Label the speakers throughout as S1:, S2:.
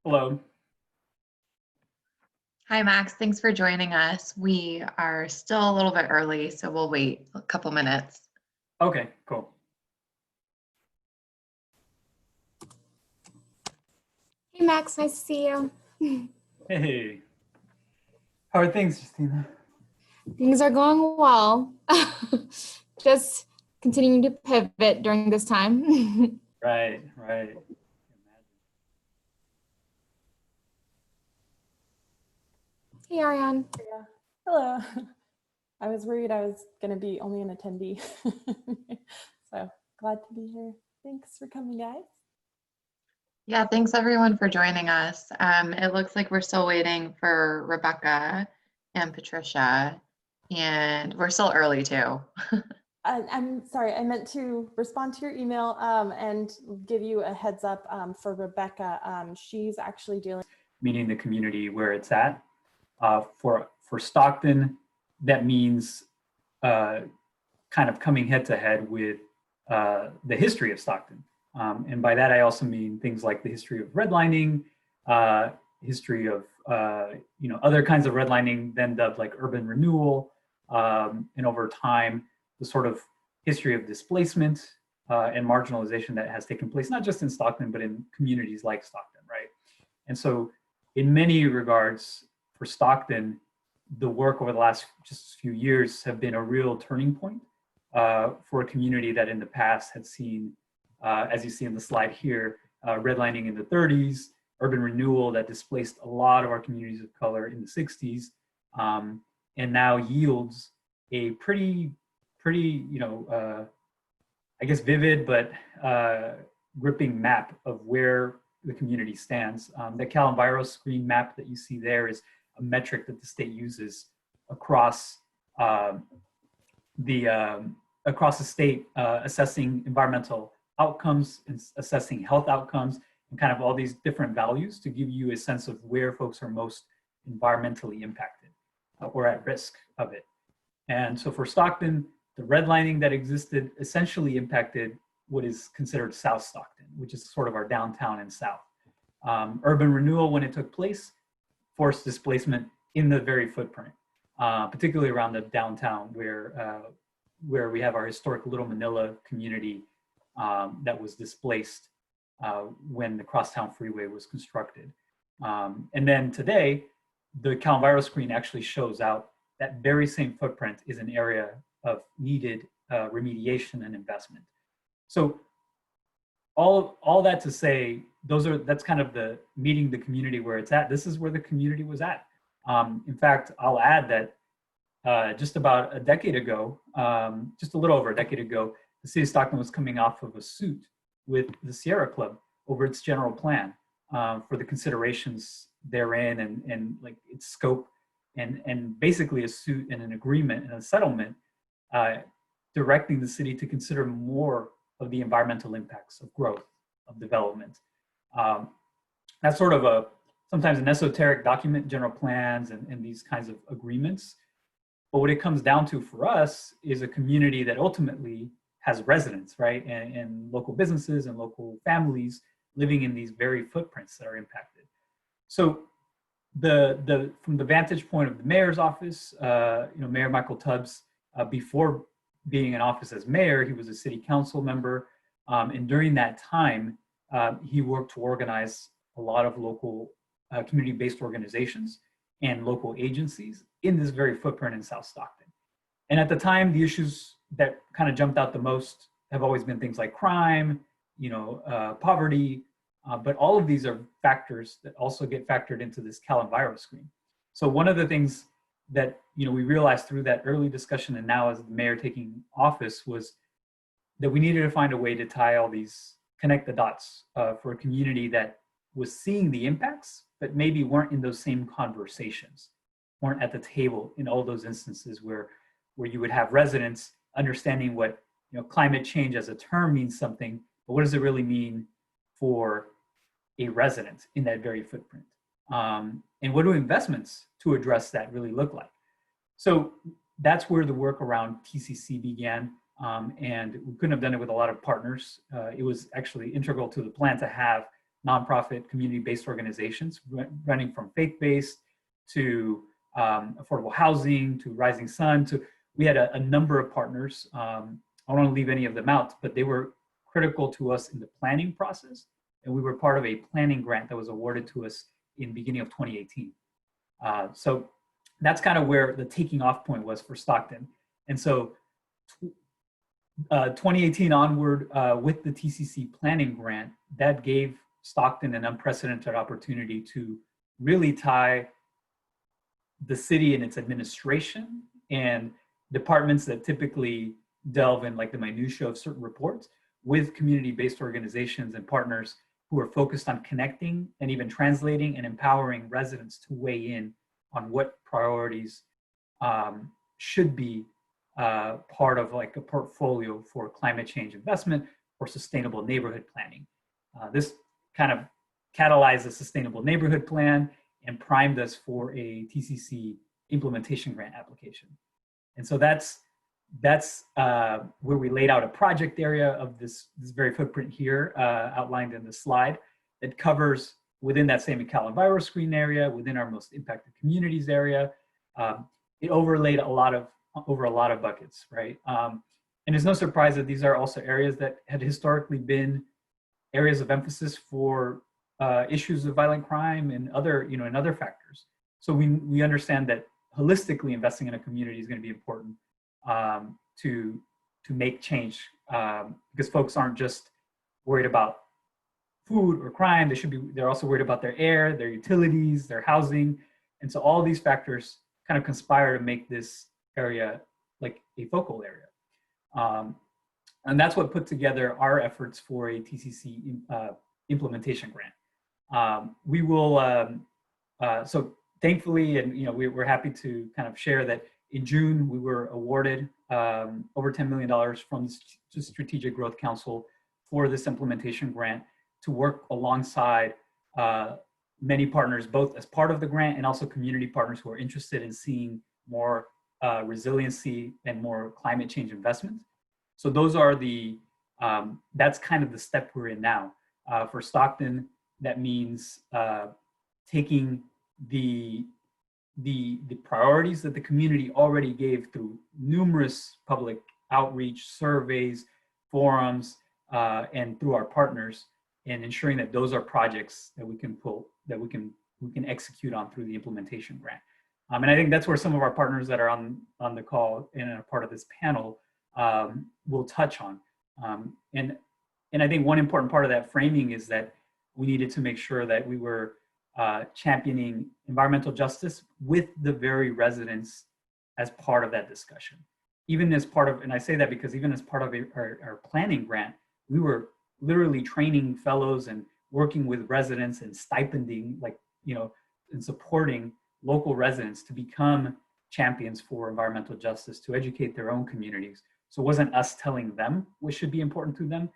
S1: Hello.
S2: Hi, Max. Thanks for joining us. We are still a little bit early, so we'll wait a couple minutes.
S1: Okay, cool.
S3: Hey Max, nice to see you.
S1: Hey, how are things, Justina?
S3: Things are going well. Just continuing to pivot during this time.
S1: Right, right.
S3: Hey Ariane.
S4: Yeah. Hello. I was worried I was going to be only an attendee. So glad to be here. Thanks for coming, guys.
S2: Yeah, thanks everyone for joining us. It looks like we're still waiting for Rebecca and Patricia, and we're still early too.
S4: I'm sorry, I meant to respond to your email and give you a heads up for Rebecca. She's actually dealing.
S1: Meaning the community where it's at. For Stockton, that means kind of coming head to head with the history of Stockton. And by that, I also mean things like the history of redlining, history of other kinds of redlining, then dubbed like urban renewal, and over time, the sort of history of displacement and marginalization that has taken place, not just in Stockton, but in communities like Stockton, right? And so in many regards, for Stockton, the work over the last just few years have been a real turning point for a community that in the past had seen, as you see in the slide here, redlining in the 30s, urban renewal that displaced a lot of our communities of color in the 60s, and now yields a pretty, I guess vivid but gripping map of where the community stands. The CalEnviro screen map that you see there is a metric that the state uses across across the state, assessing environmental outcomes and assessing health outcomes and kind of all these different values to give you a sense of where folks are most environmentally impacted or at risk of it. And so for Stockton, the redlining that existed essentially impacted what is considered South Stockton, which is sort of our downtown and south. Urban renewal, when it took place, forced displacement in the very footprint, particularly around the downtown where we have our historic Little Manila community that was displaced when the Crosstown Freeway was constructed. And then today, the CalEnviro screen actually shows out that very same footprint is an area of needed remediation and investment. So all that to say, that's kind of the meeting the community where it's at. This is where the community was at. In fact, I'll add that just about a decade ago, just a little over a decade ago, the city of Stockton was coming off of a suit with the Sierra Club over its general plan for the considerations therein and like its scope and basically a suit and an agreement and a settlement directing the city to consider more of the environmental impacts of growth, of development. That's sort of sometimes an esoteric document, general plans and these kinds of agreements. But what it comes down to for us is a community that ultimately has residents, right? And local businesses and local families living in these very footprints that are impacted. So from the vantage point of the mayor's office, Mayor Michael Tubbs, before being in office as mayor, he was a city council member. And during that time, he worked to organize a lot of local community-based organizations and local agencies in this very footprint in South Stockton. And at the time, the issues that kind of jumped out the most have always been things like crime, poverty, but all of these are factors that also get factored into this CalEnviro screen. So one of the things that we realized through that early discussion and now as the mayor taking office was that we needed to find a way to tie all these, connect the dots for a community that was seeing the impacts, but maybe weren't in those same conversations, weren't at the table in all those instances where you would have residents understanding what climate change as a term means something, but what does it really mean for a resident in that very footprint? And what do investments to address that really look like? So that's where the work around TCC began. And we couldn't have done it with a lot of partners. It was actually integral to the plan to have nonprofit community-based organizations, running from faith-based to affordable housing to Rising Sun. To we had a number of partners. I don't want to leave any of them out, but they were critical to us in the planning process. And we were part of a planning grant that was awarded to us in beginning of 2018. So that's kind of where the taking off point was for Stockton. And so 2018 onward, with the TCC planning grant, that gave Stockton an unprecedented opportunity to really tie the city and its administration and departments that typically delve in like the minutia of certain reports with community-based organizations and partners who are focused on connecting and even translating and empowering residents to weigh in on what priorities should be part of like a portfolio for climate change investment or sustainable neighborhood planning. This kind of catalyzed a sustainable neighborhood plan and primed us for a TCC implementation grant application. And so that's where we laid out a project area of this very footprint here, outlined in the slide, that covers within that same Cal Enviro screen area, within our most impacted communities area. It overlaid over a lot of buckets, right? And it's no surprise that these are also areas that had historically been areas of emphasis for issues of violent crime and other, and other factors. So we understand that holistically investing in a community is going to be important to make change, because folks aren't just worried about food or crime. They're also worried about their air, their utilities, their housing. And so all these factors kind of conspire to make this area like a focal area. And that's what put together our efforts for a TCC implementation grant. We will, so thankfully, and we're happy to kind of share that in June, we were awarded over $10 million from the Strategic Growth Council for this implementation grant to work alongside many partners, both as part of the grant and also community partners who are interested in seeing more resiliency and more climate change investment. So those are that's kind of the step we're in now. For Stockton, that means taking the priorities that the community already gave through numerous public outreach, surveys, forums, and through our partners, and ensuring that those are projects that we can execute on through the implementation grant. And I think that's where some of our partners that are on the call and are part of this panel will touch on. And I think one important part of that framing is that we needed to make sure that we were championing environmental justice with the very residents as part of that discussion. Even as part of, and I say that because even as part of our planning grant, we were literally training fellows and working with residents and stipending, and supporting local residents to become champions for environmental justice, to educate their own communities. So it wasn't us telling them what should be important to them,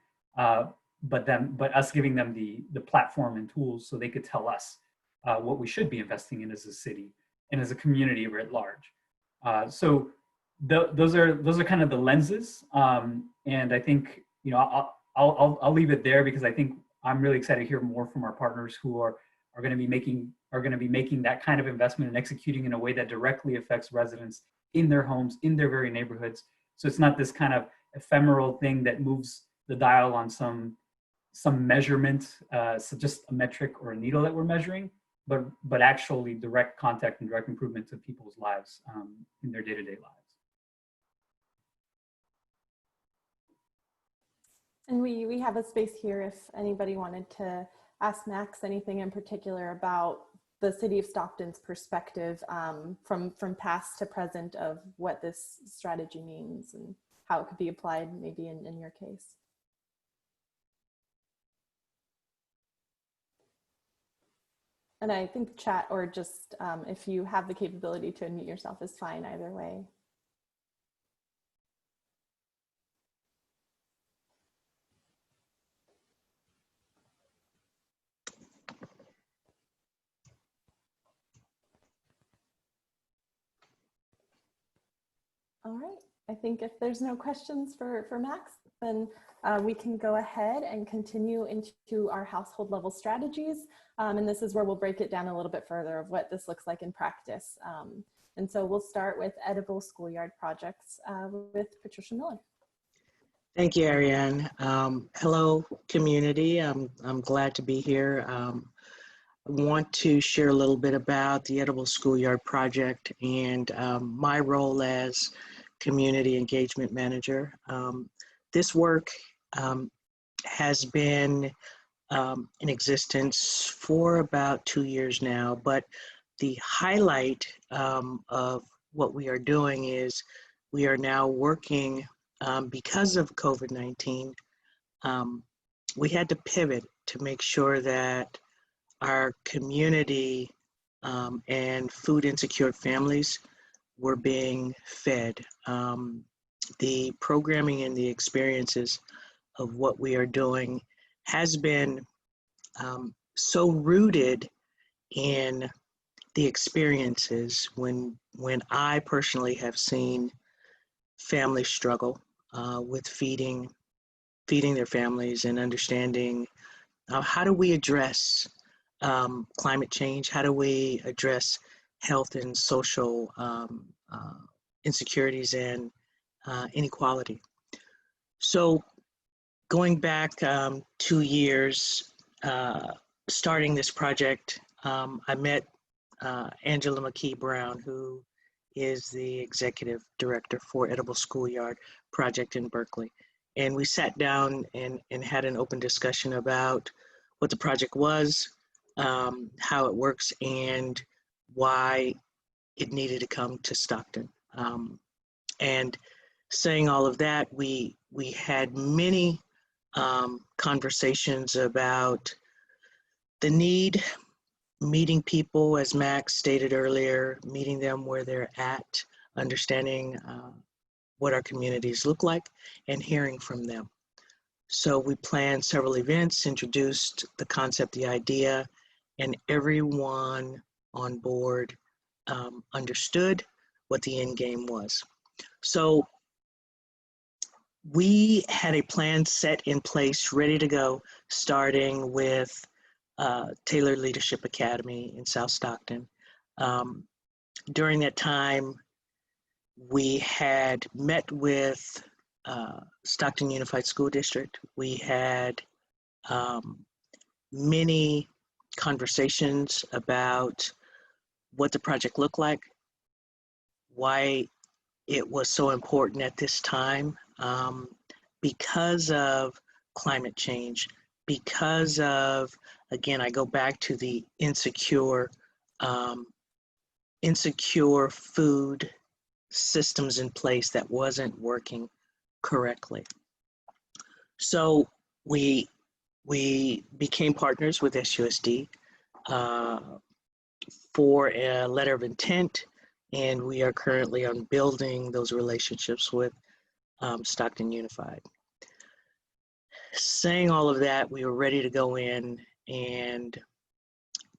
S1: but us giving them the platform and tools so they could tell us what we should be investing in as a city and as a community writ large. So those are kind of the lenses, and I think I'll leave it there because I think I'm really excited to hear more from our partners who are going to be making that kind of investment and executing in a way that directly affects residents in their homes, in their very neighborhoods. So it's not this kind of ephemeral thing that moves the dial on some measurement, so just a metric or a needle that we're measuring, but actually direct contact and direct improvement to people's lives in their day-to-day lives.
S4: And we have a space here if anybody wanted to ask Max anything in particular about the city of Stockton's perspective from past to present of what this strategy means and how it could be applied maybe in your case. And I think chat or just if you have the capability to unmute yourself is fine either way. All right, I think if there's no questions for Max, then we can go ahead and continue into our household level strategies. And this is where we'll break it down a little bit further of what this looks like in practice. And so we'll start with edible schoolyard projects with Patricia Miller.
S5: Thank you, Ariane. Hello, community. I'm glad to be here. I want to share a little bit about the Edible Schoolyard Project and my role as Community Engagement Manager. This work has been in existence for about 2 years now, but the highlight of what we are doing is we are now working because of COVID-19. We had to pivot to make sure that our community and food insecure families were being fed. The programming and the experiences of what we are doing has been so rooted in the experiences when I personally have seen families struggle with feeding their families and understanding how do we address climate change, how do we address health and social insecurities and inequality. So going back 2 years, starting this project, I met Angela McKee Brown, who is the executive director for Edible Schoolyard Project in Berkeley. And we sat down and had an open discussion about what the project was, how it works, and why it needed to come to Stockton. And saying all of that, we had many conversations about the need, meeting people, as Max stated earlier, meeting them where they're at, understanding what our communities look like, and hearing from them. So we planned several events, introduced the concept, the idea, and everyone on board understood what the end game was. So we had a plan set in place, ready to go, starting with Taylor Leadership Academy in South Stockton. During that time, we had met with Stockton Unified School District. We had many conversations about what the project looked like, why it was so important at this time, because of climate change, because of, again, I go back to the insecure food systems in place that wasn't working correctly. So we became partners with SUSD for a letter of intent, and we are currently on building those relationships with Stockton Unified. Saying all of that, we were ready to go in and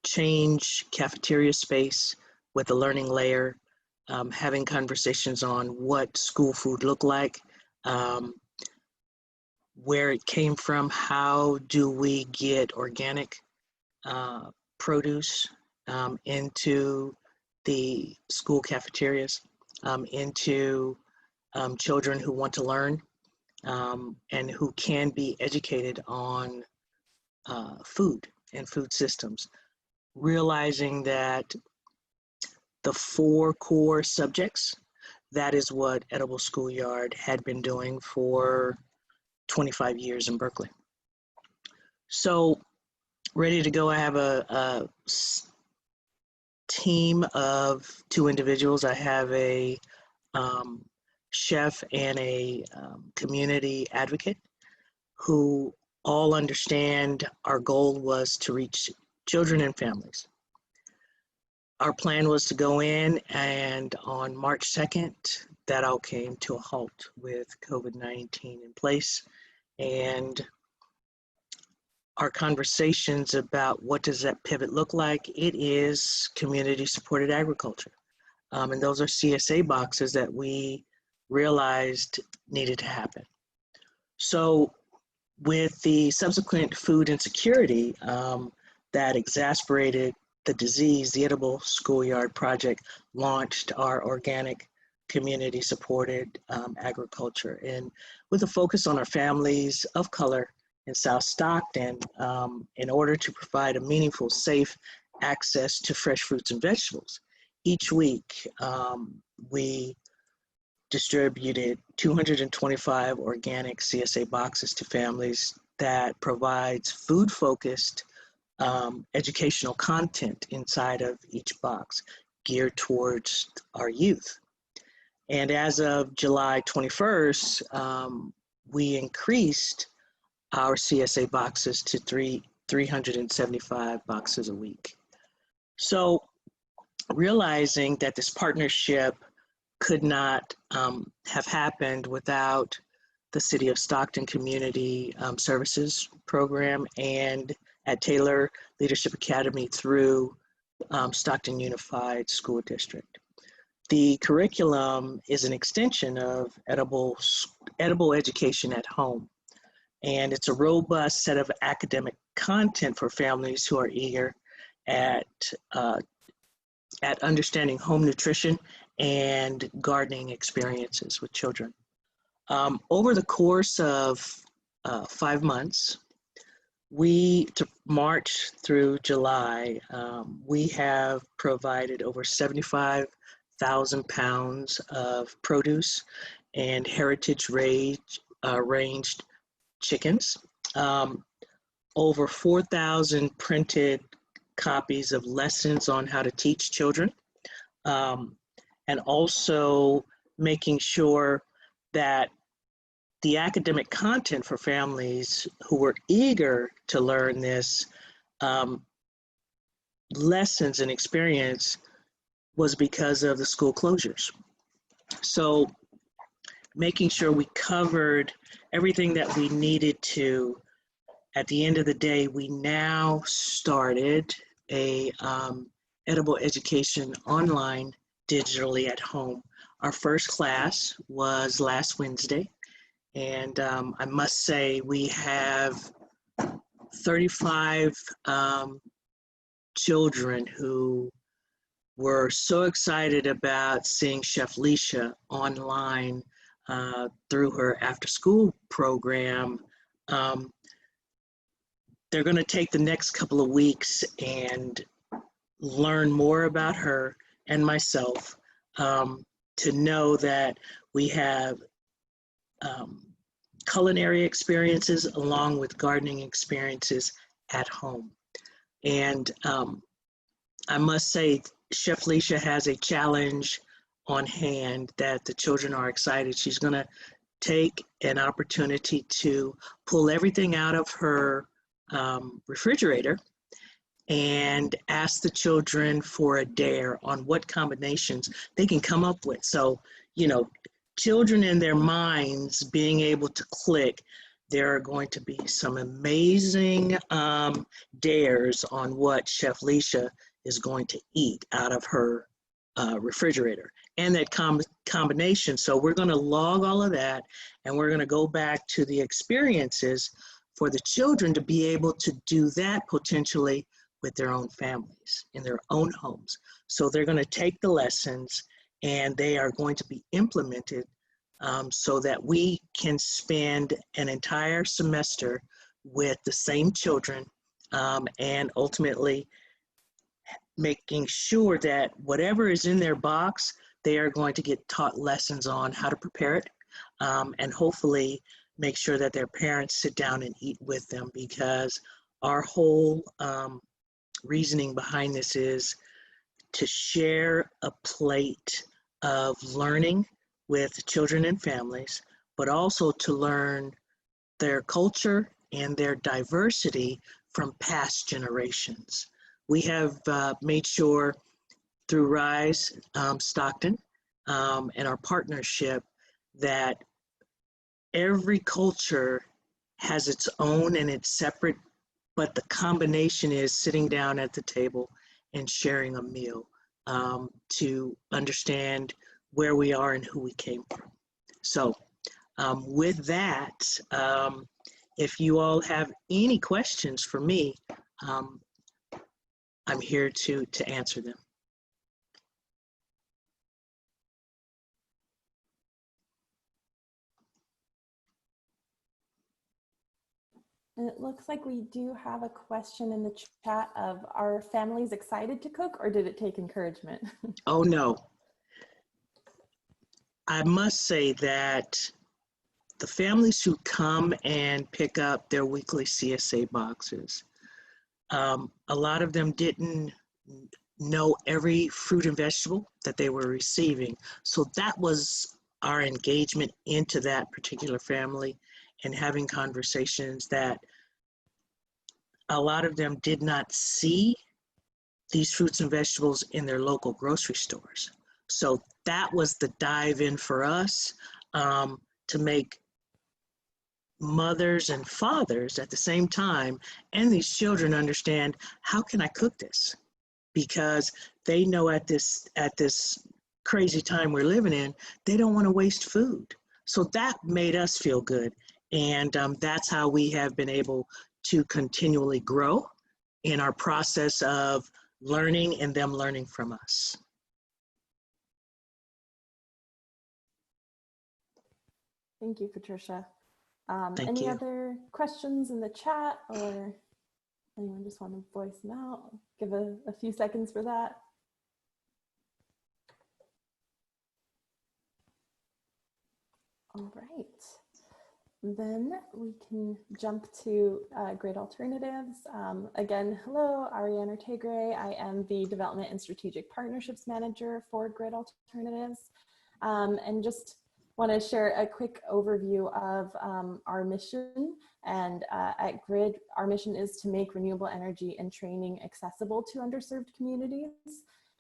S5: change cafeteria space with a learning layer, having conversations on what school food looked like, where it came from, how do we get organic produce into the school cafeterias, into children who want to learn and who can be educated on food and food systems, realizing that the 4 core subjects, that is what Edible Schoolyard had been doing for 25 years in Berkeley. So ready to go. I have a team of 2 individuals. I have a chef and a community advocate who all understand our goal was to reach children and families. Our plan was to go in, and on March 2nd, that all came to a halt with COVID-19 in place. And our conversations about what does that pivot look like, it is community-supported agriculture. And those are CSA boxes that we realized needed to happen. So with the subsequent food insecurity that exacerbated the disease, the Edible Schoolyard Project launched our organic community supported agriculture, and with a focus on our families of color in South Stockton in order to provide a meaningful, safe access to fresh fruits and vegetables. Each week, we distributed 225 organic CSA boxes to families that provides food-focused educational content inside of each box geared towards our youth. And as of July 21st, we increased our CSA boxes to 375 boxes a week. So realizing that this partnership could not have happened without the City of Stockton Community Services Program and at Taylor Leadership Academy through Stockton Unified School District. The curriculum is an extension of edible education at home, and it's a robust set of academic content for families who are eager at understanding home nutrition and gardening experiences with children. Over the course of 5 months, to March through July, we have provided over 75,000 pounds of produce and heritage ranged chickens, over 4,000 printed copies of lessons on how to teach children, and also making sure that the academic content for families who were eager to learn this lessons and experience was because of the school closures. So making sure we covered everything that we needed to. At the end of the day, we now started a edible education online digitally at home. Our first class was last Wednesday, and I must say we have 35 children who were so excited about seeing Chef Leisha online through her after school program. They're going to take the next couple of weeks and learn more about her and myself to know that we have culinary experiences along with gardening experiences at home. And I must say, Chef Leisha has a challenge on hand that the children are excited. She's going to take an opportunity to pull everything out of her refrigerator and ask the children for a dare on what combinations they can come up with. So, you know, children in their minds being able to click, there are going to be some amazing dares on what Chef Leisha is going to eat out of her refrigerator and that combination. So we're going to log all of that, and we're going to go back to the experiences for the children to be able to do that potentially with their own families in their own homes. So they're going to take the lessons and they are going to be implemented so that we can spend an entire semester with the same children and ultimately making sure that whatever is in their box, they are going to get taught lessons on how to prepare it and hopefully make sure that their parents sit down and eat with them, because our whole reasoning behind this is to share a plate of learning with children and families, but also to learn their culture and their diversity from past generations. We have made sure through RISE Stockton and our partnership that every culture has its own and it's separate, but the combination is sitting down at the table and sharing a meal to understand where we are and who we came from. So With that, if you all have any questions for me, um, I'm here to answer them.
S4: And it looks like we do have a question in the chat of, are families excited to cook or did it take encouragement?
S5: Oh no, I must say that the families who come and pick up their weekly CSA boxes, a lot of them didn't know every fruit and vegetable that they were receiving. So that was our engagement into that particular family and having conversations that a lot of them did not see these fruits and vegetables in their local grocery stores. So that was the dive in for us, to make mothers and fathers at the same time and these children understand, how can I cook this? Because they know at this crazy time we're living in, they don't want to waste food. So that made us feel good. And that's how we have been able to continually grow in our process of learning and them learning from us.
S4: Thank you, Patricia.
S5: Thank
S4: Any
S5: you.
S4: other questions in the chat, or anyone just want to voice them out? Give a few seconds for that. All right. Then we can jump to great alternatives. Again, hello, Ariane Ortegre. I am the Development and Strategic Partnerships Manager for Great Alternatives. And just want to share a quick overview of our mission. And at GRID, our mission is to make renewable energy and training accessible to underserved communities.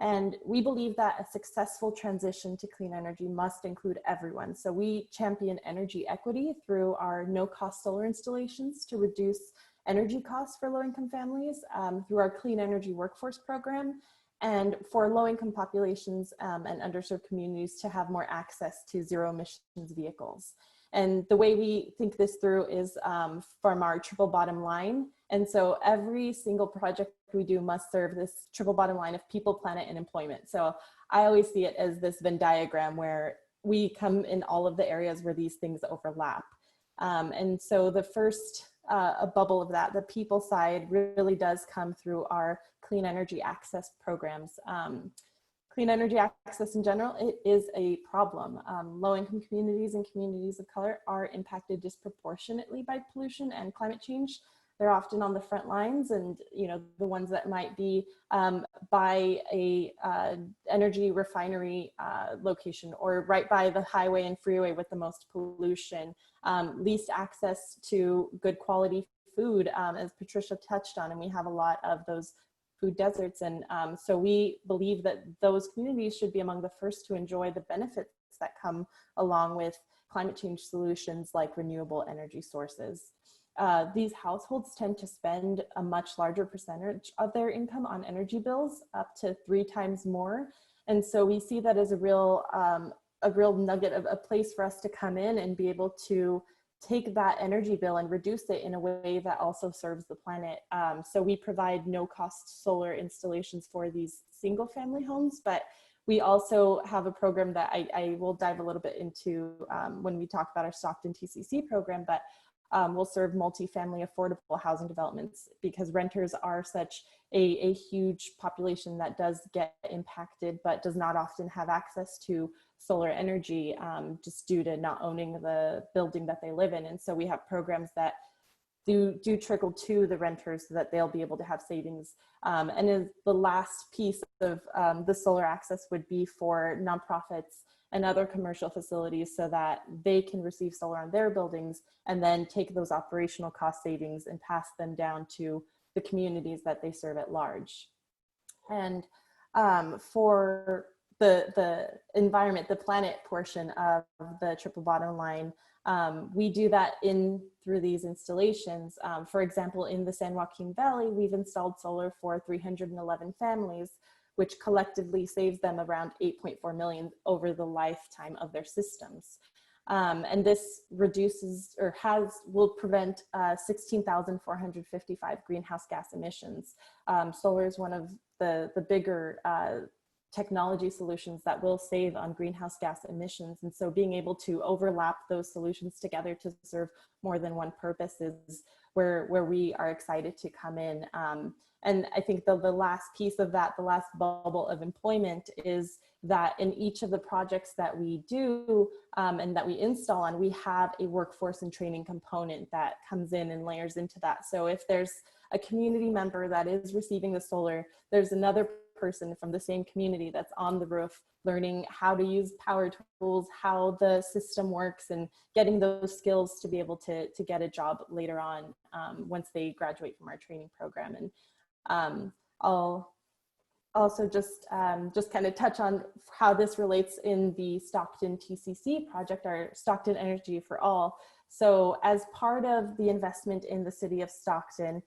S4: And we believe that a successful transition to clean energy must include everyone. So we champion energy equity through our no-cost solar installations to reduce energy costs for low-income families, through our Clean Energy Workforce Program, and for low-income populations and underserved communities to have more access to zero emissions vehicles. And the way we think this through is from our triple bottom line. And so every single project we do must serve this triple bottom line of people, planet, and employment. So I always see it as this Venn diagram where we come in all of the areas where these things overlap. And so the first a bubble of that, the people side, really does come through our clean energy access programs. Clean energy access in general, it is a problem. Low-income communities and communities of color are impacted disproportionately by pollution and climate change. They're often on the front lines, and the ones that might be by a energy refinery location, or right by the highway and freeway with the most pollution, least access to good quality food, as Patricia touched on, and we have a lot of those food deserts. And so we believe that those communities should be among the first to enjoy the benefits that come along with climate change solutions like renewable energy sources. These households tend to spend a much larger percentage of their income on energy bills, up to 3 times more. And so we see that as a real nugget of a place for us to come in and be able to take that energy bill and reduce it in a way that also serves the planet. So we provide no-cost solar installations for these single-family homes, but we also have a program that I will dive a little bit into when we talk about our Stockton TCC program, but we'll serve multifamily affordable housing developments, because renters are such a huge population that does get impacted, but does not often have access to solar energy just due to not owning the building that they live in. And so we have programs that do trickle to the renters so that they'll be able to have savings. And then the last piece of the solar access would be for nonprofits and other commercial facilities, so that they can receive solar on their buildings and then take those operational cost savings and pass them down to the communities that they serve at large. And for the environment, the planet portion of the triple bottom line, we do that through these installations. For example, in the San Joaquin Valley, we've installed solar for 311 families, which collectively saves them around 8.4 million over the lifetime of their systems. And this reduces or will prevent 16,455 greenhouse gas emissions. Solar is one of the bigger technology solutions that will save on greenhouse gas emissions. And so being able to overlap those solutions together to serve more than one purpose is where we are excited to come in. And I think the last piece of that, the last bubble of employment, is that in each of the projects that we do and that we install on, we have a workforce and training component that comes in and layers into that. So if there's a community member that is receiving the solar, there's another person from the same community that's on the roof learning how to use power tools, how the system works, and getting those skills to be able to get a job later on once they graduate from our training program. And I'll also just kind of touch on how this relates in the Stockton TCC project, our Stockton Energy for All. So as part of the investment in the city of Stockton,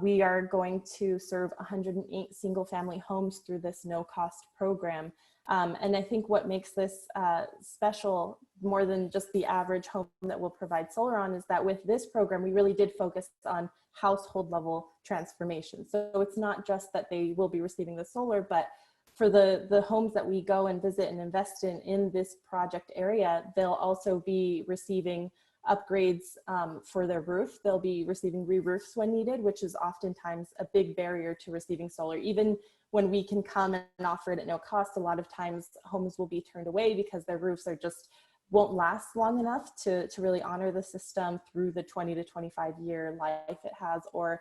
S4: we are going to serve 108 single family homes through this no-cost program. And I think what makes this special, more than just the average home that we'll provide solar on, is that with this program, we really did focus on household level transformation. So it's not just that they will be receiving the solar, but for the homes that we go and visit and invest in this project area, they'll also be receiving upgrades for their roof. They'll be receiving re-roofs when needed, which is oftentimes a big barrier to receiving solar. Even when we can come and offer it at no cost, a lot of times homes will be turned away because their roofs are just won't last long enough to really honor the system through the 20 to 25 year life it has, or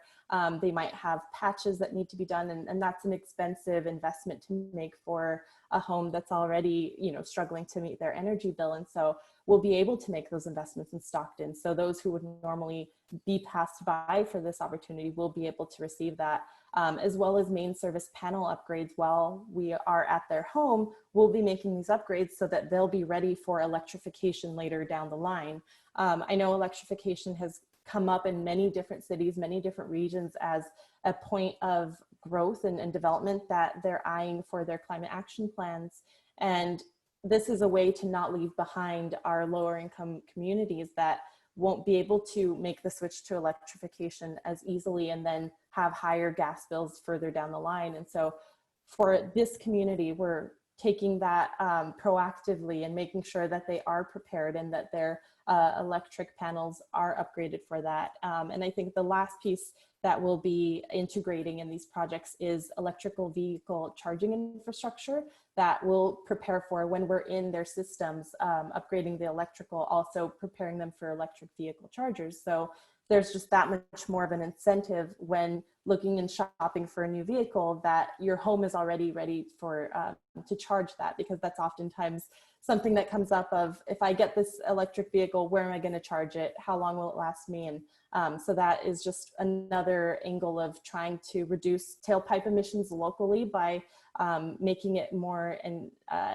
S4: they might have patches that need to be done, and that's an expensive investment to make for a home that's already, you know, struggling to meet their energy bill. And so we'll be able to make those investments in Stockton. So those who would normally be passed by for this opportunity will be able to receive that, as well as main service panel upgrades. While we are at their home, we'll be making these upgrades so that they'll be ready for electrification later down the line. I know electrification has come up in many different cities, many different regions as a point of growth and development that they're eyeing for their climate action plans. And this is a way to not leave behind our lower income communities that won't be able to make the switch to electrification as easily and then have higher gas bills further down the line. And so for this community, we're taking that proactively and making sure that they are prepared and that their electric panels are upgraded for that. And I think the last piece that we'll be integrating in these projects is electrical vehicle charging infrastructure that will prepare for when we're in their systems, upgrading the electrical, also preparing them for electric vehicle chargers. So there's just that much more of an incentive when looking and shopping for a new vehicle that your home is already ready for to charge that, because that's oftentimes something that comes up of, if I get this electric vehicle, where am I going to charge it? How long will it last me? And so that is just another angle of trying to reduce tailpipe emissions locally by making it more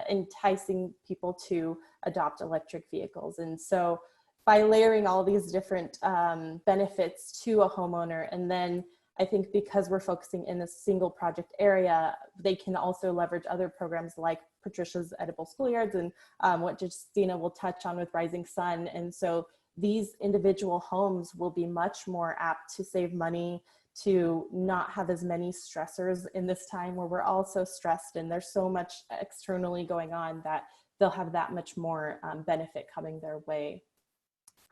S4: enticing people to adopt electric vehicles. And so by layering all these different benefits to a homeowner, and then I think because we're focusing in a single project area, they can also leverage other programs like Patricia's Edible Schoolyards and what Justina will touch on with Rising Sun. And so these individual homes will be much more apt to save money, to not have as many stressors in this time where we're all so stressed and there's so much externally going on, that they'll have that much more benefit coming their way.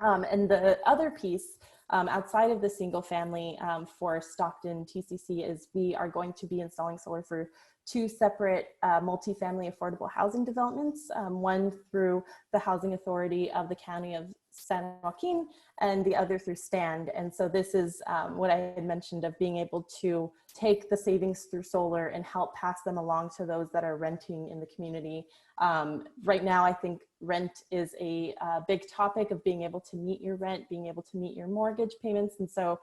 S4: And the other piece outside of the single family for Stockton TCC is we are going to be installing solar for 2 separate multifamily affordable housing developments, one through the Housing Authority of the County of San Joaquin and the other through STAND. And so this is what I had mentioned of being able to take the savings through solar and help pass them along to those that are renting in the community. Right now, I think rent is a big topic of being able to meet your rent, being able to meet your mortgage payments. And so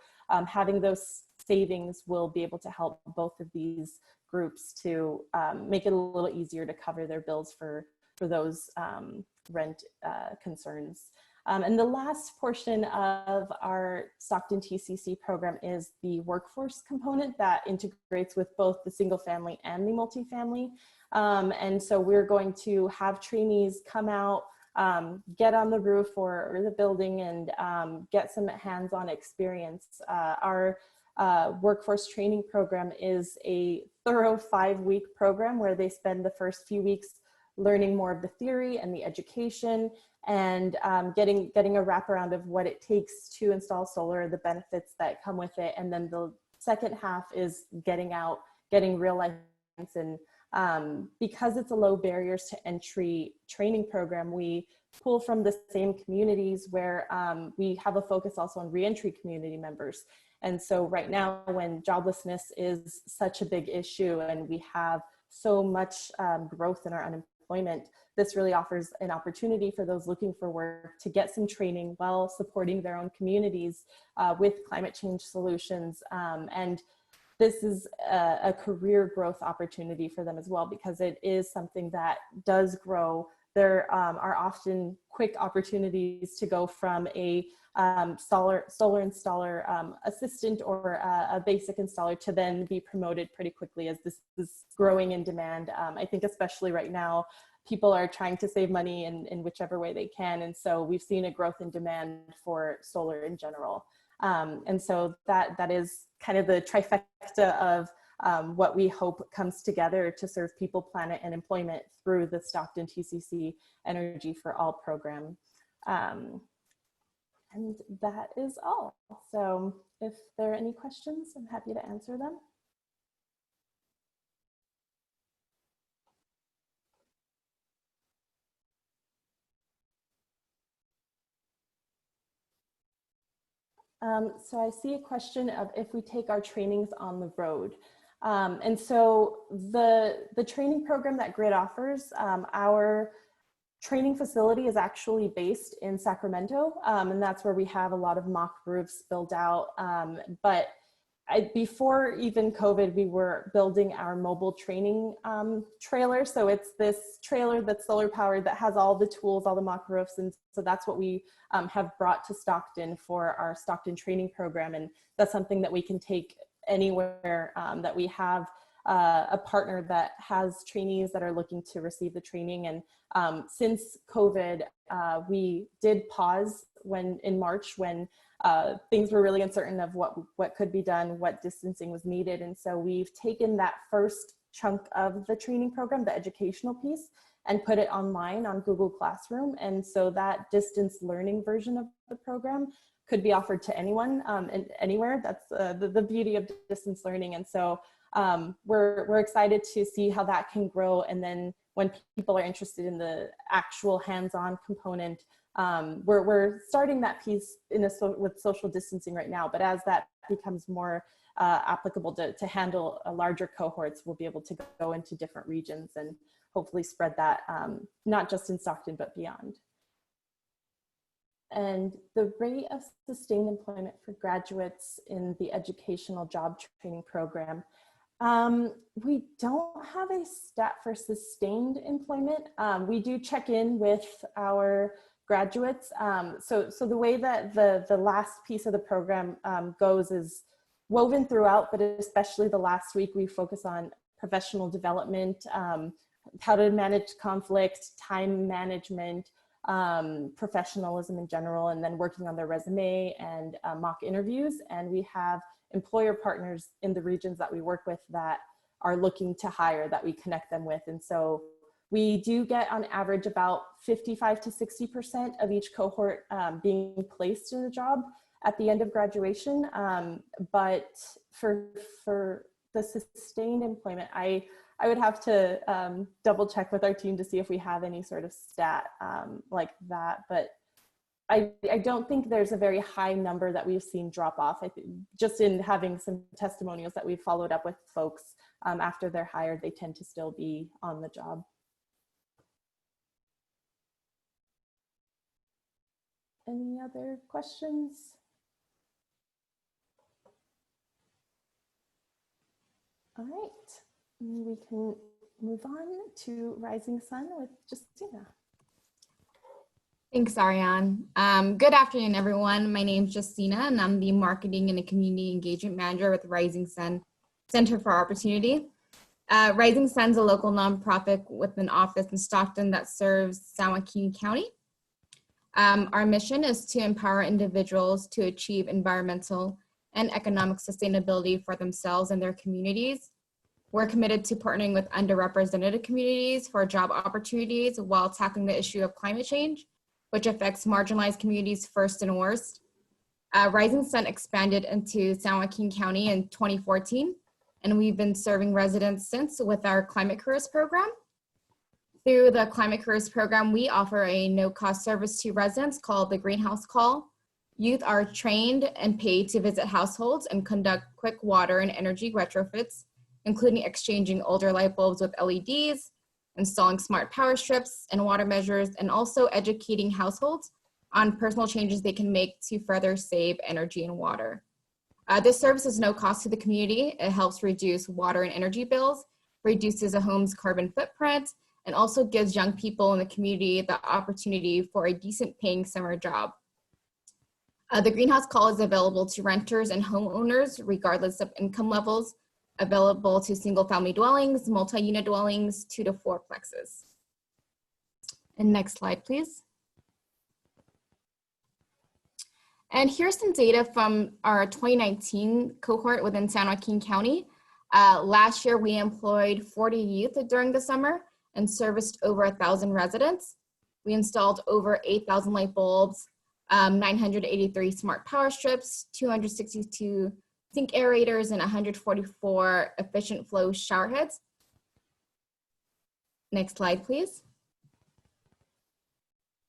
S4: having those savings will be able to help both of these groups to make it a little easier to cover their bills for those rent concerns. And the last portion of our Stockton TCC program is the workforce component that integrates with both the single family and the multifamily. And so we're going to have trainees come out get on the roof or the building and get some hands-on experience. Our workforce training program is a thorough 5-week program where they spend the first few weeks learning more of the theory and the education and getting a wraparound of what it takes to install solar, the benefits that come with it. And then the second half is getting out, getting real life experience. And because it's a low barriers to entry training program, we pull from the same communities where we have a focus also on reentry community members. And so right now, when joblessness is such a big issue and we have so much growth in our unemployment, this really offers an opportunity for those looking for work to get some training while supporting their own communities with climate change solutions. And this is a career growth opportunity for them as well, because it is something that does grow. There are often quick opportunities to go from a solar installer assistant or a basic installer to then be promoted pretty quickly as this is growing in demand. I think especially right now, people are trying to save money in whichever way they can. And so we've seen a growth in demand for solar in general. And so that is kind of the trifecta of what we hope comes together to serve people, planet, and employment through the Stockton TCC Energy for All program. And that is all. So if there are any questions, I'm happy to answer them. So I see a question of if we take our trainings on the road. And so the training program that GRID offers, our training facility is actually based in Sacramento, and that's where we have a lot of mock roofs built out. But before even COVID, we were building our mobile training trailer. So it's this trailer that's solar powered that has all the tools, all the mock roofs. And so that's what we have brought to Stockton for our Stockton training program. And that's something that we can take anywhere that we have a partner that has trainees that are looking to receive the training. And since COVID, we did pause in March when things were really uncertain of what could be done, what distancing was needed. And so we've taken that first chunk of the training program, the educational piece, and put it online on Google Classroom. And so that distance learning version of the program could be offered to anyone and anywhere. That's the beauty of distance learning. And so we're excited to see how that can grow. And then when people are interested in the actual hands-on component, we're starting that piece with social distancing right now, but as that becomes more applicable to handle larger cohorts, we'll be able to go into different regions and hopefully spread that, not just in Stockton, but beyond. And the rate of sustained employment for graduates in the educational job training program. We don't have a stat for sustained employment. We do check in with our graduates. So the way that the last piece of the program goes is woven throughout, but especially the last week, we focus on professional development, how to manage conflict, time management, professionalism in general, and then working on their resume and mock interviews. And we have employer partners in the regions that we work with that are looking to hire, that we connect them with. And so we do get on average about 55 to 60% of each cohort being placed in a job at the end of graduation. But for the sustained employment, I would have to double check with our team to see if we have any sort of stat like that. But I don't think there's a very high number that we've seen drop off. I think just in having some testimonials that we've followed up with folks after they're hired, they tend to still be on the job. Any other questions? All right, we can move on to Rising Sun with Justina.
S3: Thanks, Ariane. Good afternoon, everyone. My name is Justina, and I'm the Marketing and Community Engagement Manager with Rising Sun Center for Opportunity. Rising Sun's a local nonprofit with an office in Stockton that serves San Joaquin County. Our mission is to empower individuals to achieve environmental and economic sustainability for themselves and their communities. We're committed to partnering with underrepresented communities for job opportunities while tackling the issue of climate change, which affects marginalized communities first and worst. Rising Sun expanded into San Joaquin County in 2014, and we've been serving residents since with our Climate Careers program. Through the Climate Careers program, we offer a no-cost service to residents called the Greenhouse Call. Youth are trained and paid to visit households and conduct quick water and energy retrofits, including exchanging older light bulbs with LEDs, installing smart power strips and water measures, and also educating households on personal changes they can make to further save energy and water. This service is no cost to the community. It helps reduce water and energy bills, reduces a home's carbon footprint, and also gives young people in the community the opportunity for a decent paying summer job. The Greenhouse Call is available to renters and homeowners regardless of income levels, available to single family dwellings, multi-unit dwellings, 2 to 4 plexes. And next slide, please. And here's some data from our 2019 cohort within San Joaquin County. Last year, we employed 40 youth during the summer and serviced over 1,000 residents. We installed over 8,000 light bulbs, 983 smart power strips, 262 sink aerators, and 144 efficient flow shower heads. Next slide, please.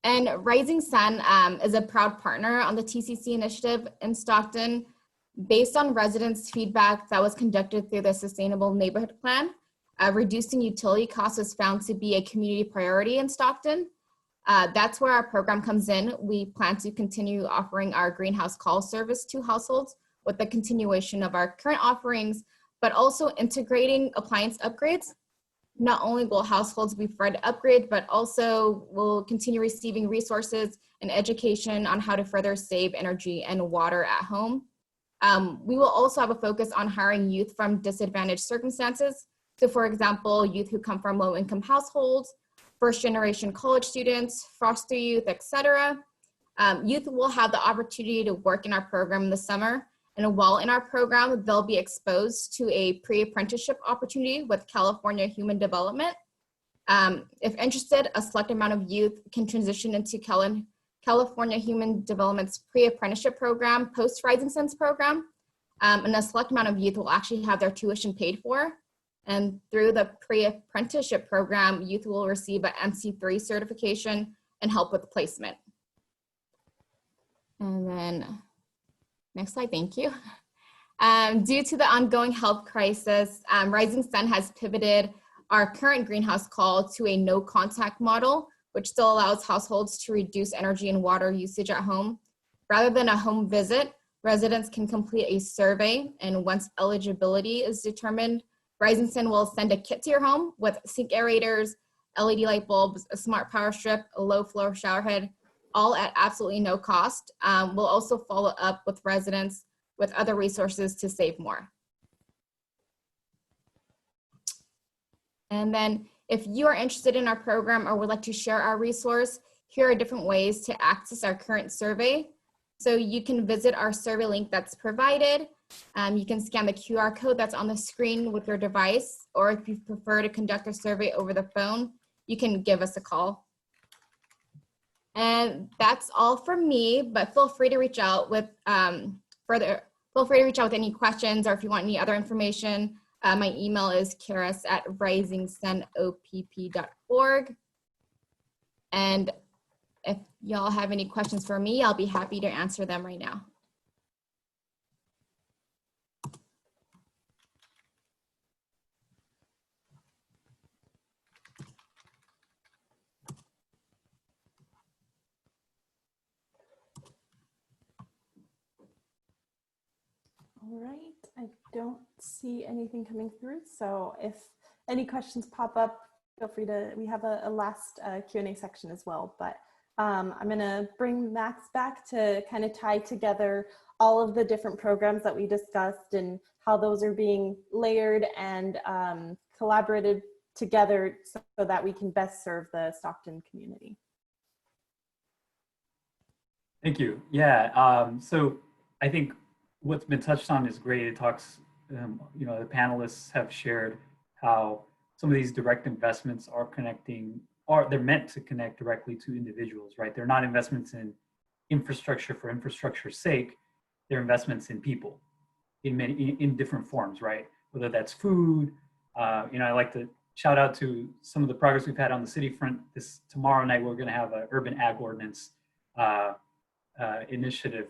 S3: And Rising Sun is a proud partner on the TCC initiative in Stockton. Based on residents' feedback that was conducted through the Sustainable Neighborhood Plan, reducing utility costs was found to be a community priority in Stockton. That's where our program comes in. We plan to continue offering our Greenhouse Call service to households with the continuation of our current offerings, but also integrating appliance upgrades. Not only will households be free to upgrade, but also will continue receiving resources and education on how to further save energy and water at home. We will also have a focus on hiring youth from disadvantaged circumstances. So for example, youth who come from low-income households, first-generation college students, foster youth, etc. Youth will have the opportunity to work in our program in the summer. And while in our program, they'll be exposed to a pre-apprenticeship opportunity with California Human Development. If interested, a select amount of youth can transition into California Human Development's pre-apprenticeship program, post-Rising Sun's program. And a select amount of youth will actually have their tuition paid for. And through the pre-apprenticeship program, youth will receive an MC3 certification and help with placement. And then, next slide, thank you. Due to the ongoing health crisis, Rising Sun has pivoted our current Greenhouse Call to a no contact model, which still allows households to reduce energy and water usage at home. Rather than a home visit, residents can complete a survey, and once eligibility is determined, Rising Sun will send a kit to your home with sink aerators, LED light bulbs, a smart power strip, a low flow shower head, all at absolutely no cost. We'll also follow up with residents with other resources to save more. And then if you are interested in our program or would like to share our resource, here are different ways to access our current survey. So you can visit our survey link that's provided. You can scan the QR code that's on the screen with your device, or if you prefer to conduct a survey over the phone, you can give us a call. And that's all from me, but feel free to reach out with any questions, or if you want any other information. My email is karis@risingsunopp.org. And if y'all have any questions for me, I'll be happy to answer them right now.
S4: All right, I don't see anything coming through. So if any questions pop up, feel free to, we have a last Q&A section as well, but I'm gonna bring Max back to kind of tie together all of the different programs that we discussed and how those are being layered and collaborated together so that we can best serve the Stockton community.
S1: Thank you. Yeah. So I think what's been touched on is great. It talks, the panelists have shared how some of these direct investments are connecting, or they're meant to connect directly to individuals, right? They're not investments in infrastructure for infrastructure's sake. They're investments in people in many, in different forms, right? Whether that's food, I like to shout out to some of the progress we've had on the city front. Tomorrow night, we're going to have an urban ag ordinance uh, initiative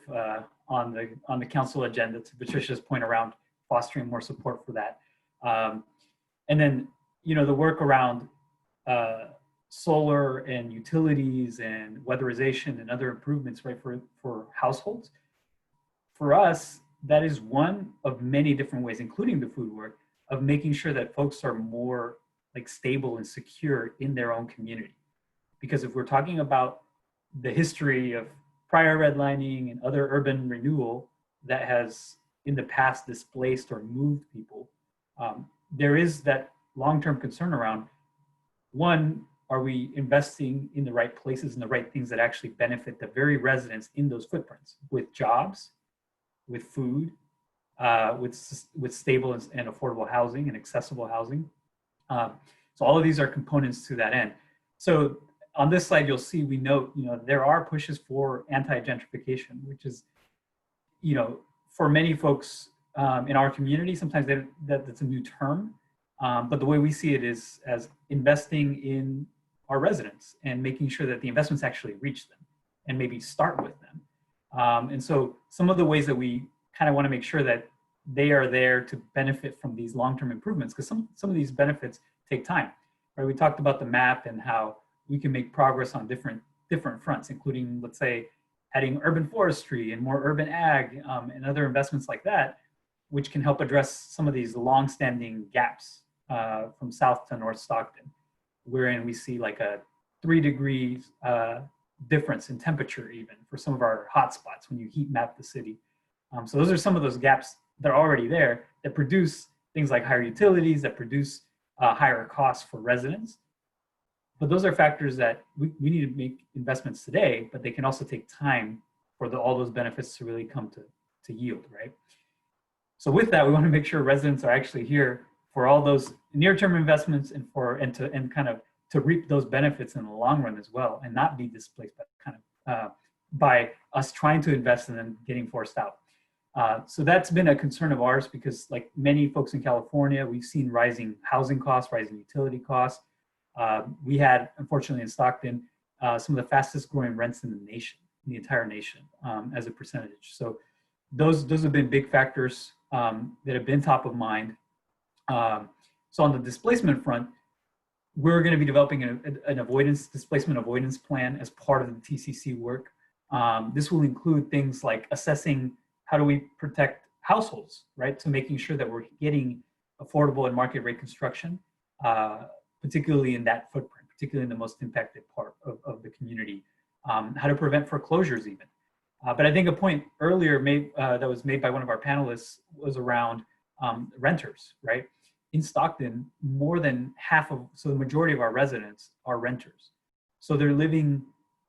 S1: on the council agenda, to Patricia's point around fostering more support for that. And then, the work around solar and utilities and weatherization and other improvements, right, for households. For us, that is one of many different ways, including the food work, of making sure that folks are more like stable and secure in their own community. Because if we're talking about the history of prior redlining and other urban renewal that has in the past displaced or moved people, there is that long-term concern around, one, are we investing in the right places and the right things that actually benefit the very residents in those footprints, with jobs, with food, with stable and affordable housing and accessible housing. So all of these are components to that end. So on this slide, you'll see we note, there are pushes for anti-gentrification, which is, for many folks in our community, sometimes that's a new term. But the way we see it is as investing in our residents and making sure that the investments actually reach them and maybe start with them. And so some of the ways that we kind of want to make sure that they are there to benefit from these long-term improvements, because some of these benefits take time, right? We talked about the map and how we can make progress on different fronts, including, let's say, adding urban forestry and more urban ag and other investments like that, which can help address some of these long-standing gaps from south to North Stockton, wherein we see like a 3 degrees difference in temperature even for some of our hotspots when you heat map the city. So those are some of those gaps that are already there that produce things like higher utilities, that produce higher costs for residents. But those are factors that we need to make investments today, but they can also take time for all those benefits to really come to yield, right? So with that, we want to make sure residents are actually here for all those near-term investments and kind of to reap those benefits in the long run as well, and not be displaced by us trying to invest and then getting forced out. So that's been a concern of ours because, like many folks in California, we've seen rising housing costs, rising utility costs. We had, unfortunately, in Stockton, some of the fastest growing rents in the entire nation, as a percentage. So those have been big factors that have been top of mind. So on the displacement front, we're going to be developing an displacement avoidance plan as part of the TCC work. This will include things like assessing how do we protect households, right? To making sure that we're getting affordable and market rate construction, particularly in that footprint, particularly in the most impacted part of the community. How to prevent foreclosures even. But I think a point earlier that was made by one of our panelists was around renters, right? In Stockton, more than so the majority of our residents are renters. So they're living,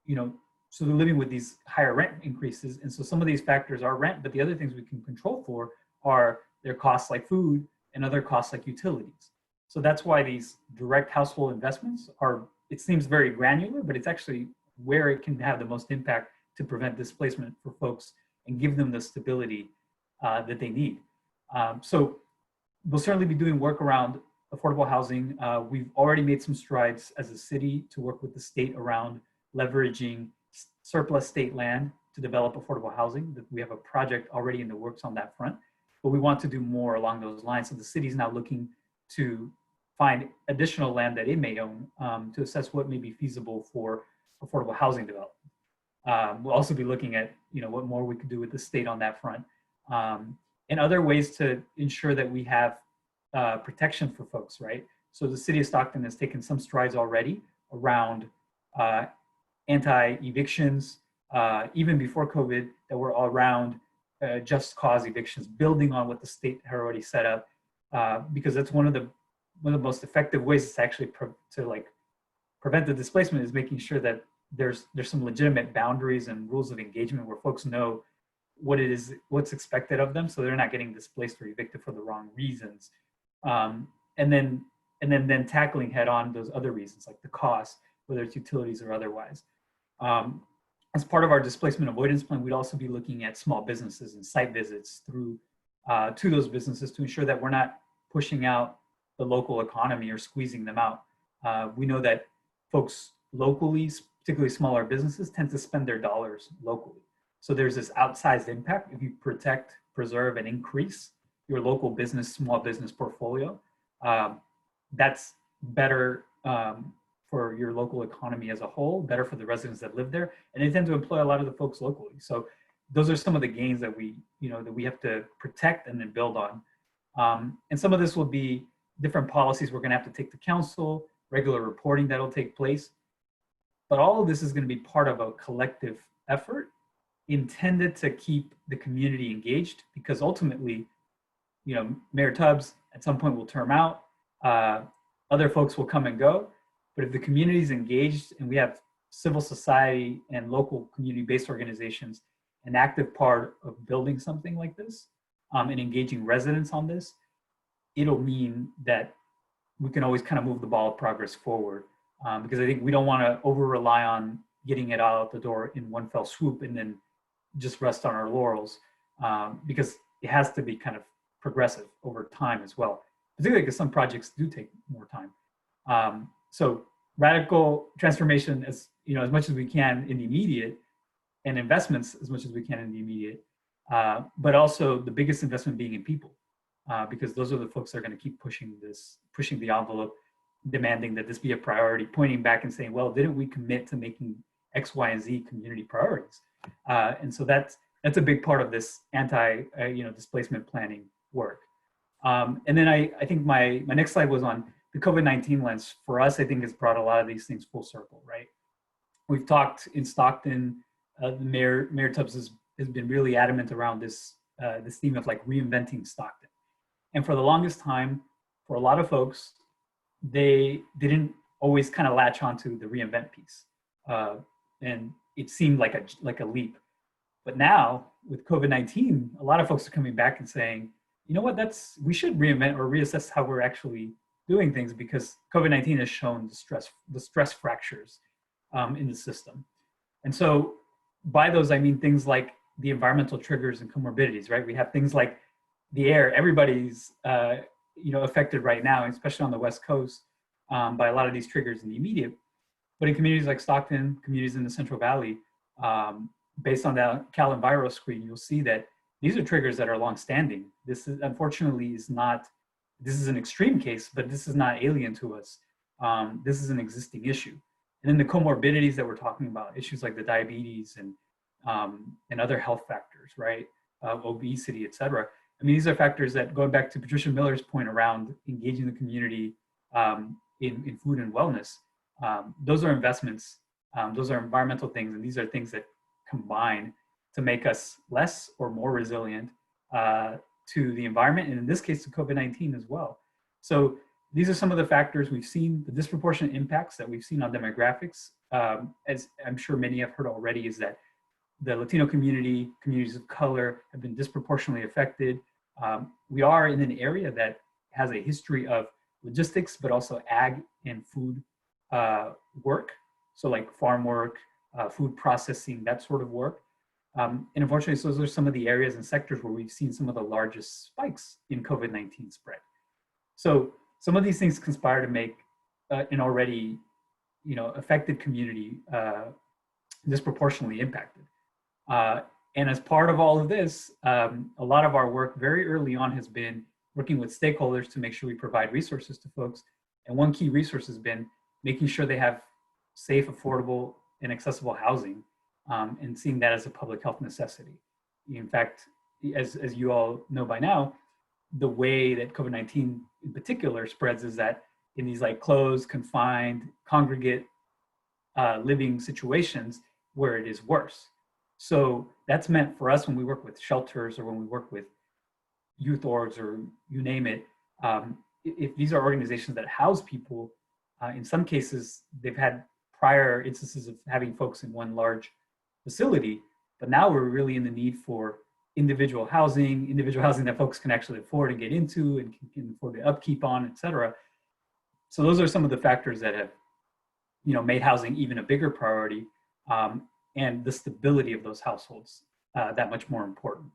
S1: with these higher rent increases. And so some of these factors are rent, but the other things we can control for are their costs like food and other costs like utilities. So that's why these direct household investments it seems very granular, but it's actually where it can have the most impact to prevent displacement for folks and give them the stability that they need. So we'll certainly be doing work around affordable housing. We've already made some strides as a city to work with the state around leveraging surplus state land to develop affordable housing. We have a project already in the works on that front, but we want to do more along those lines. So the city is now looking to find additional land that it may own to assess what may be feasible for affordable housing development. We'll also be looking at what more we could do with the state on that front, and other ways to ensure that we have protection for folks, right? So the city of Stockton has taken some strides already around anti-evictions, even before COVID, that were all around just cause evictions, building on what the state had already set up, because that's one of the most effective ways to actually prevent the displacement is making sure that there's some legitimate boundaries and rules of engagement where folks know what it is, what's expected of them, so they're not getting displaced or evicted for the wrong reasons. Um, and then tackling head on those other reasons like the cost, whether it's utilities or otherwise. As part of our displacement avoidance plan, we'd also be looking at small businesses and site visits through to those businesses to ensure that we're not pushing out the local economy or squeezing them out. We know that folks locally, particularly smaller businesses, tend to spend their dollars locally. So there's this outsized impact if you protect, preserve, and increase your local business, small business portfolio. That's better for your local economy as a whole, better for the residents that live there, and they tend to employ a lot of the folks locally. So those are some of the gains that we have to protect and then build on. And some of this will be different policies we're going to have to take to council, regular reporting that'll take place. But all of this is going to be part of a collective effort intended to keep the community engaged, because ultimately, Mayor Tubbs at some point will term out, other folks will come and go. But if the community is engaged and we have civil society and local community-based organizations an active part of building something like this and engaging residents on this, it'll mean that we can always kind of move the ball of progress forward. Because I think we don't want to over-rely on getting it out the door in one fell swoop and then just rest on our laurels, because it has to be kind of progressive over time as well, particularly because some projects do take more time. So radical transformation as much as we can in the immediate, and investments as much as we can in the immediate, but also the biggest investment being in people, because those are the folks that are going to keep pushing the envelope, demanding that this be a priority, pointing back and saying, well, didn't we commit to making X, Y, and Z community priorities? And so that's a big part of this displacement planning work. And then I think my next slide was on the COVID-19 lens. For us, I think it's brought a lot of these things full circle, right? We've talked in Stockton, Mayor Tubbs has been really adamant around this theme of like reinventing Stockton. And for the longest time, for a lot of folks, they didn't always kind of latch onto the reinvent piece. And it seemed like a leap. But now with COVID-19, a lot of folks are coming back and saying, you know what, we should reinvent or reassess how we're actually doing things, because COVID-19 has shown the stress fractures in the system. And so by those, I mean things like the environmental triggers and comorbidities, right? We have things like the air. Everybody's affected right now, especially on the West Coast, by a lot of these triggers in the immediate. But in communities like Stockton, communities in the Central Valley, based on that Cal Enviro screen, you'll see that these are triggers that are longstanding. This is unfortunately this is an extreme case, but this is not alien to us. This is an existing issue. And then the comorbidities that we're talking about, issues like the diabetes and other health factors, right? Obesity, et cetera. I mean, these are factors that, going back to Patricia Miller's point around engaging the community in food and wellness, those are investments, those are environmental things, and these are things that combine to make us less or more resilient to the environment, and in this case, to COVID-19 as well. So these are some of the factors we've seen, the disproportionate impacts that we've seen on demographics. As I'm sure many have heard already, is that the Latino community, communities of color have been disproportionately affected. We are in an area that has a history of logistics, but also ag and food work. So like farm work, food processing, that sort of work. And unfortunately, so those are some of the areas and sectors where we've seen some of the largest spikes in COVID-19 spread. So some of these things conspire to make an already, affected community disproportionately impacted. And as part of all of this, a lot of our work very early on has been working with stakeholders to make sure we provide resources to folks. And one key resource has been making sure they have safe, affordable, and accessible housing, and seeing that as a public health necessity. In fact, as you all know by now, the way that COVID-19 in particular spreads is that in these like closed, confined, congregate living situations where it is worse. So that's meant for us when we work with shelters or when we work with youth orgs or you name it, if these are organizations that house people, in some cases, they've had prior instances of having folks in one large facility, but now we're really in the need for individual housing that folks can actually afford to get into and can afford to upkeep on, et cetera. So those are some of the factors that have, made housing even a bigger priority, and the stability of those households that much more important.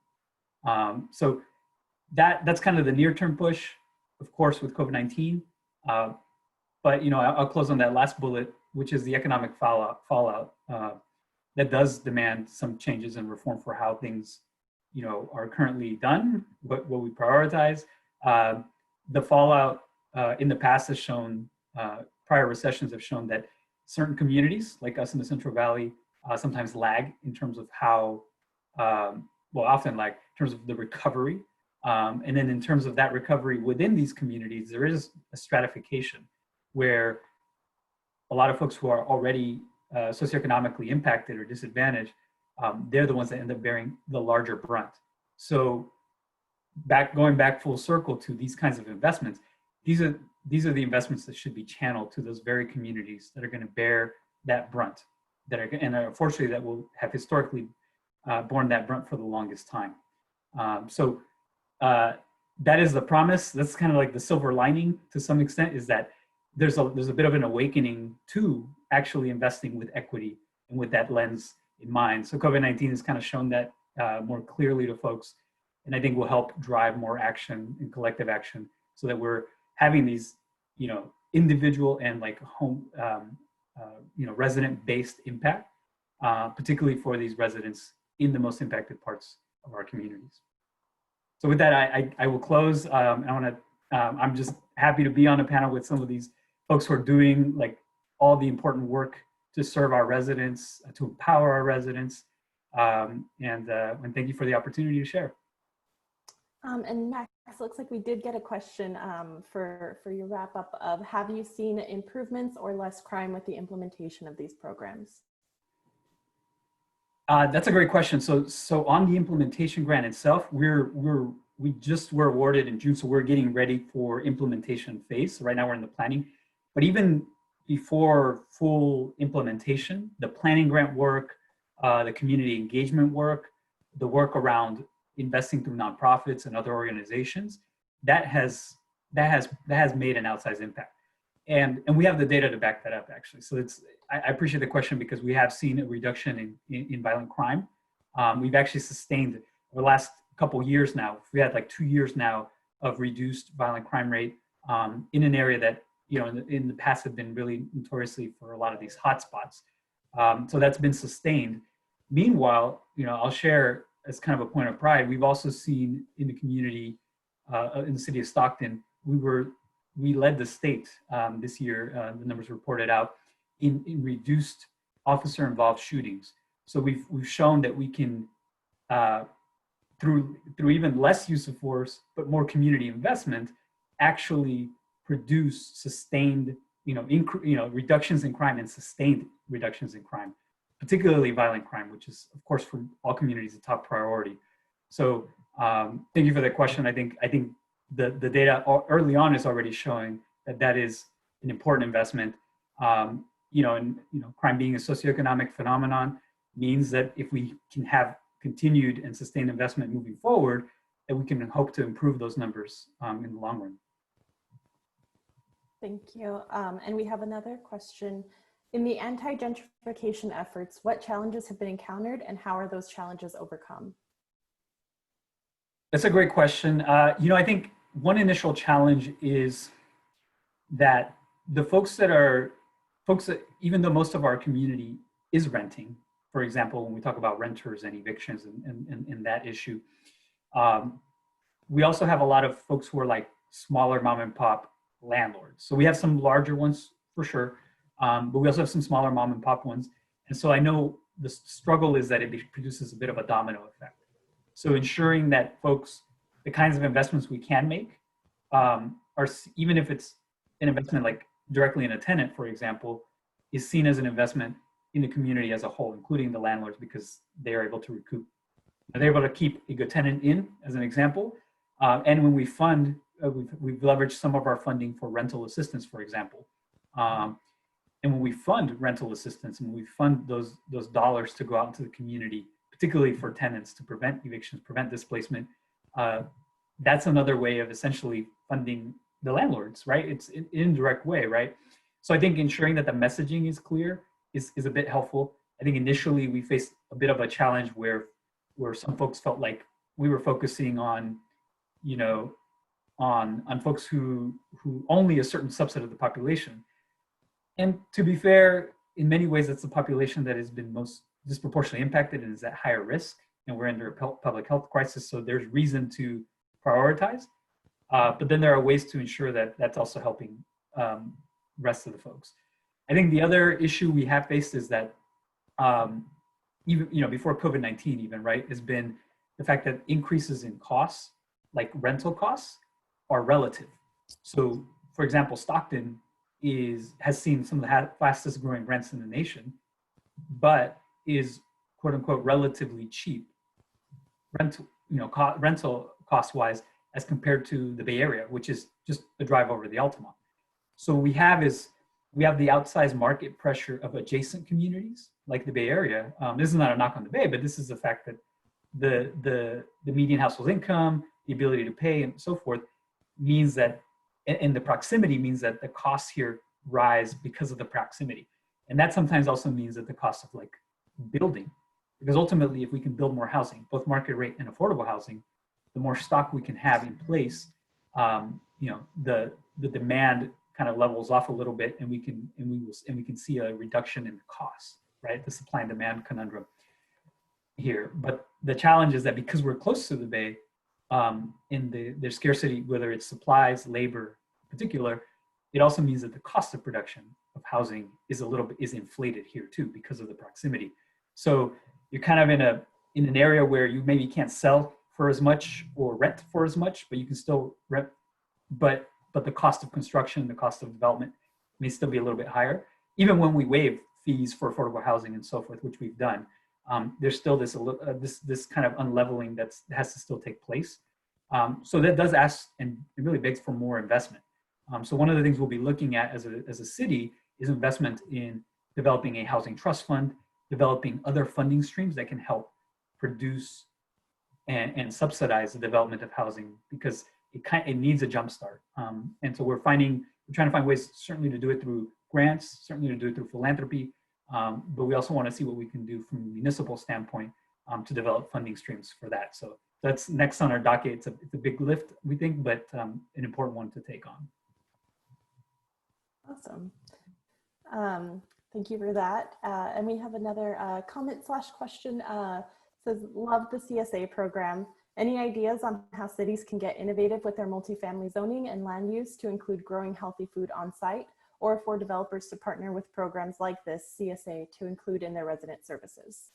S1: So that's kind of the near-term push, of course, with COVID-19. But I'll close on that last bullet, which is the economic fallout that does demand some changes and reform for how things, are currently done, what we prioritize. The fallout in the past has shown, prior recessions have shown that certain communities, like us in the Central Valley, sometimes lag in terms of how, often lag in terms of the recovery. And then in terms of that recovery within these communities, there is a stratification where a lot of folks who are already socioeconomically impacted or disadvantaged, they're the ones that end up bearing the larger brunt. So going back full circle to these kinds of investments, these are the investments that should be channeled to those very communities that are going to bear that brunt, and unfortunately that will have historically borne that brunt for the longest time. So that is the promise. That's kind of like the silver lining to some extent, is that there's a bit of an awakening to actually investing with equity and with that lens in mind. So COVID-19 has kind of shown that more clearly to folks, and I think will help drive more action and collective action, so that we're having these, individual and like home, resident-based impact, particularly for these residents in the most impacted parts of our communities. So with that, I will close. I'm just happy to be on a panel with some of these folks who are doing like all the important work to serve our residents, to empower our residents, and thank you for the opportunity to share.
S4: And Max, looks like we did get a question for your wrap up of, have you seen improvements or less crime with the implementation of these programs?
S1: That's a great question. So on the implementation grant itself, we just were awarded in June, so we're getting ready for implementation phase. So right now we're in the planning, but even before full implementation, the planning grant work, the community engagement work, the work around investing through nonprofits and other organizations, that has made an outsized impact. And we have the data to back that up, actually. So I appreciate the question, because we have seen a reduction in violent crime. We've actually sustained over the last couple of years now. We had like 2 years now of reduced violent crime rate in an area that, in the past have been really notoriously for a lot of these hotspots. So that's been sustained. Meanwhile, I'll share as kind of a point of pride, we've also seen in the community, in the city of Stockton, we led the state this year, the numbers reported out, in reduced officer-involved shootings. So we've shown that we can, through even less use of force, but more community investment, actually produce sustained, reductions in crime and sustained reductions in crime, particularly violent crime, which is, of course, for all communities, a top priority. So thank you for that question. I think the data early on is already showing that is an important investment. Crime being a socioeconomic phenomenon means that if we can have continued and sustained investment moving forward, that we can hope to improve those numbers in the long run.
S4: Thank you. And we have another question. In the anti-gentrification efforts, what challenges have been encountered and how are those challenges overcome?
S1: That's a great question. I think one initial challenge is that the folks that, even though most of our community is renting, for example, when we talk about renters and evictions and that issue, we also have a lot of folks who are like smaller mom and pop landlords. So we have some larger ones for sure, but we also have some smaller mom and pop ones. And so I know the struggle is that it produces a bit of a domino effect. So ensuring that folks, the kinds of investments we can make are, even if it's an investment like directly in a tenant, for example, is seen as an investment in the community as a whole, including the landlords, because they are able to recoup. They're able to keep a good tenant in, as an example. And when we fund, we've leveraged some of our funding for rental assistance, for example. And when we fund rental assistance and when we fund those dollars to go out into the community, particularly for tenants to prevent evictions, prevent displacement, that's another way of essentially funding the landlords, right? It's an indirect way, right? So I think ensuring that the messaging is clear is a bit helpful. I think initially we faced a bit of a challenge where some folks felt like we were focusing on, you know, on folks who only a certain subset of the population. And to be fair, in many ways, it's the population that has been most disproportionately impacted and is at higher risk. And we're under a public health crisis, so there's reason to prioritize. But then there are ways to ensure that that's also helping rest of the folks. I think the other issue we have faced is that even before COVID-19 even, right, has been the fact that increases in costs, like rental costs, are relative. So for example, Stockton has seen some of the fastest growing rents in the nation, but is quote unquote relatively cheap rental cost wise as compared to the Bay Area, which is just a drive over the Altamont. So we have the outsized market pressure of adjacent communities like the Bay Area. This is not a knock on the Bay, but this is the fact that the median household income, the ability to pay and so forth means that, and the proximity means that the costs here rise because of the proximity. And that sometimes also means that the cost of like building, because ultimately if we can build more housing, both market rate and affordable housing, the more stock we can have in place, the demand kind of levels off a little bit, and we can see a reduction in costs, right? The supply and demand conundrum here. But the challenge is that because we're close to the Bay, in the scarcity, whether it's supplies, labor in particular, it also means that the cost of production of housing is inflated here too because of the proximity. So you're kind of in an area where you maybe can't sell for as much or rent for as much, but you can still rent, but the cost of construction, the cost of development may still be a little bit higher. Even when we waive fees for affordable housing and so forth, which we've done, there's still this kind of unleveling that has to still take place. So that does ask, and it really begs for more investment. So one of the things we'll be looking at as a city is investment in developing a housing trust fund, developing other funding streams that can help produce and subsidize the development of housing, because it needs a jump start. And so we're trying to find ways certainly to do it through grants, certainly to do it through philanthropy, but we also want to see what we can do from a municipal standpoint to develop funding streams for that. So that's next on our docket. It's a big lift, we think, but an important one to take on.
S4: Awesome. Thank you for that. And we have another comment/question. Says, love the CSA program. Any ideas on how cities can get innovative with their multifamily zoning and land use to include growing healthy food on site, or for developers to partner with programs like this CSA to include in their resident services?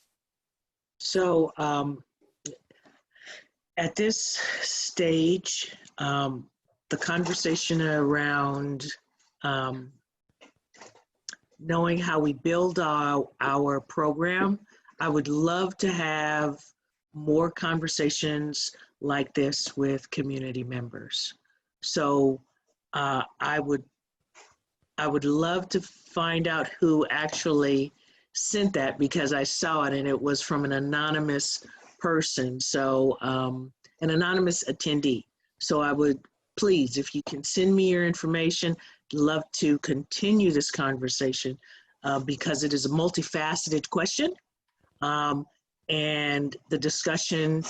S5: So at this stage, the conversation around knowing how we build our program, I would love to have more conversations like this with community members. So I would love to find out who actually sent that, because I saw it and it was from an anonymous person. So an anonymous attendee. So I would, please, if you can send me your information, love to continue this conversation because it is a multifaceted question. And the discussion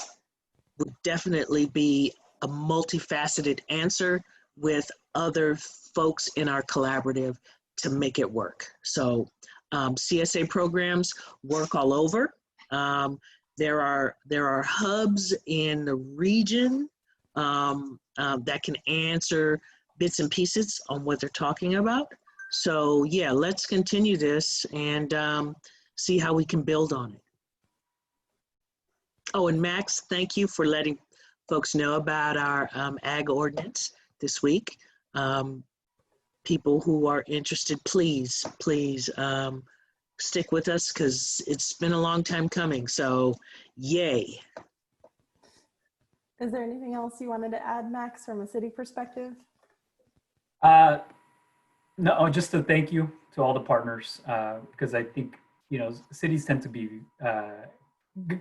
S5: would definitely be a multifaceted answer with other folks in our collaborative to make it work. So CSA programs work all over. There are hubs in the region that can answer bits and pieces on what they're talking about. So yeah, let's continue this and see how we can build on it. Oh, and Max, thank you for letting folks know about our ag ordinance this week. People who are interested, please stick with us, because it's been a long time coming, so yay.
S4: Is there anything else you wanted to add, Max, from a city perspective?
S1: No, just to thank you to all the partners, because I think, cities tend to be,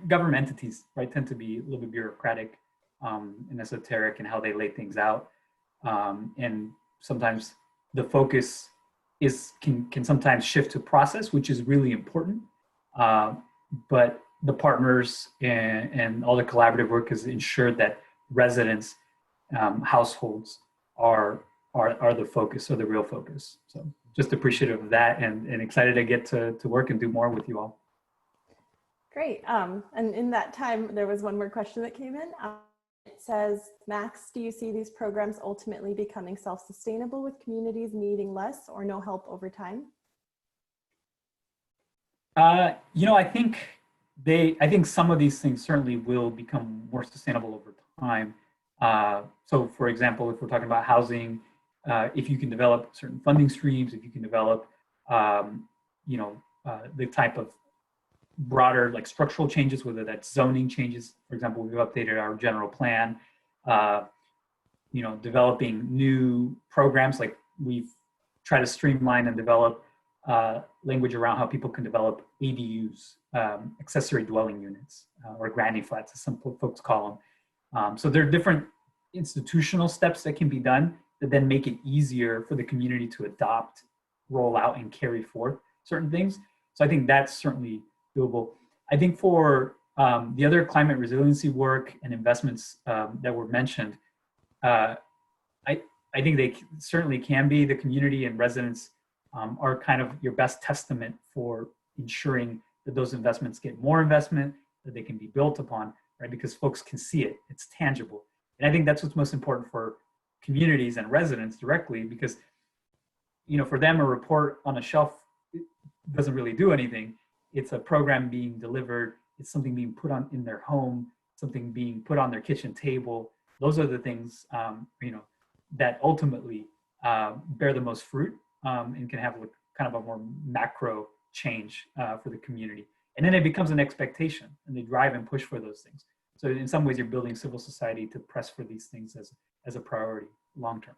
S1: government entities, right, tend to be a little bit bureaucratic and esoteric in how they lay things out. And sometimes the focus can sometimes shift to process, which is really important. But the partners and all the collaborative work has ensured that residents, households are the focus, or the real focus. So just appreciative of that, and excited to get to work and do more with you all.
S4: Great. And in that time, there was one more question that came in. It says, Max, do you see these programs ultimately becoming self-sustainable with communities needing less or no help over time?
S1: I think some of these things certainly will become more sustainable over time. So for example, if we're talking about housing, if you can develop certain funding streams, if you can develop, the type of broader like structural changes, whether that's zoning changes. For example, we've updated our general plan, developing new programs, like we've tried to streamline and develop language around how people can develop ADUs, accessory dwelling units, or granny flats, as some folks call them. So there are different institutional steps that can be done that then make it easier for the community to adopt, roll out, and carry forth certain things. So I think that's certainly doable. I think for the other climate resiliency work and investments that were mentioned, I think they certainly can be. The community and residents are kind of your best testament for ensuring that those investments get more investment, that they can be built upon, right? Because folks can see it, it's tangible. And I think that's what's most important for communities and residents directly, because, for them, a report on a shelf doesn't really do anything. It's a program being delivered. It's something being put on in their home, something being put on their kitchen table. Those are the things, that ultimately bear the most fruit and can have kind of a more macro change for the community. And then it becomes an expectation, and they drive and push for those things. So in some ways, you're building civil society to press for these things as a priority long term.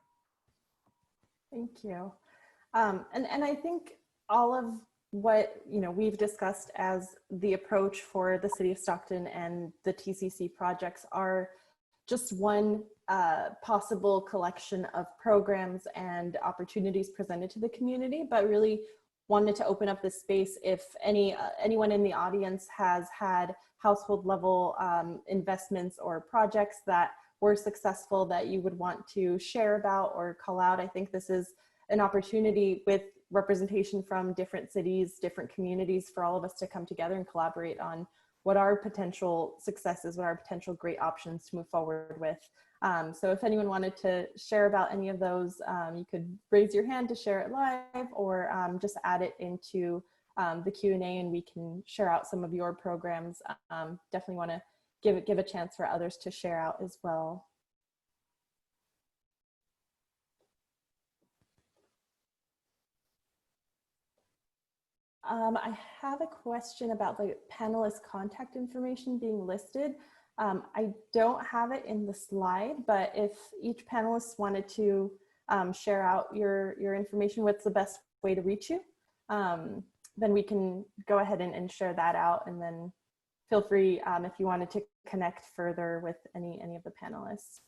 S4: Thank you. And I think all of what we've discussed as the approach for the City of Stockton and the TCC projects are just one possible collection of programs and opportunities presented to the community, but really wanted to open up this space if anyone in the audience has had household level investments or projects that were successful that you would want to share about or call out. I think this is an opportunity with representation from different cities, different communities, for all of us to come together and collaborate on what are potential successes, what are potential great options to move forward with. So if anyone wanted to share about any of those, you could raise your hand to share it live, or just add it into the Q&A and we can share out some of your programs. Definitely want to give a chance for others to share out as well. I have a question about the panelist contact information being listed. I don't have it in the slide, but if each panelist wanted to share out your information, what's the best way to reach you, then we can go ahead and share that out, and then feel free if you wanted to connect further with any of the panelists.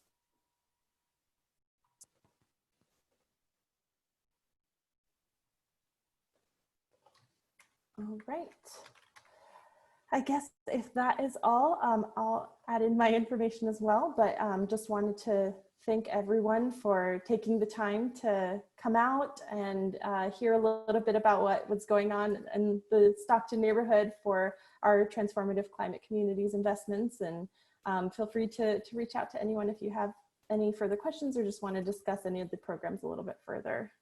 S4: All right. I guess if that is all, I'll add in my information as well, but just wanted to thank everyone for taking the time to come out and hear a little bit about what was going on in the Stockton neighborhood for our transformative climate communities investments. And feel free to reach out to anyone if you have any further questions or just want to discuss any of the programs a little bit further.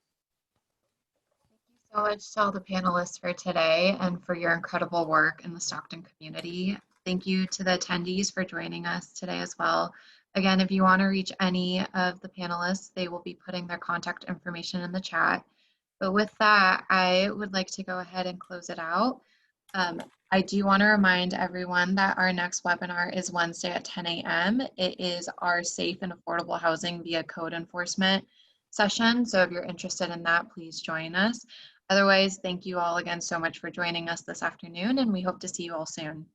S2: So much to all the panelists for today and for your incredible work in the Stockton community. Thank you to the attendees for joining us today as well. Again, if you want to reach any of the panelists, they will be putting their contact information in the chat. But with that, I would like to go ahead and close it out. I do want to remind everyone that our next webinar is Wednesday at 10 a.m. It is our safe and affordable housing via code enforcement. session. So if you're interested in that, please join us. Otherwise, thank you all again so much for joining us this afternoon, and we hope to see you all soon.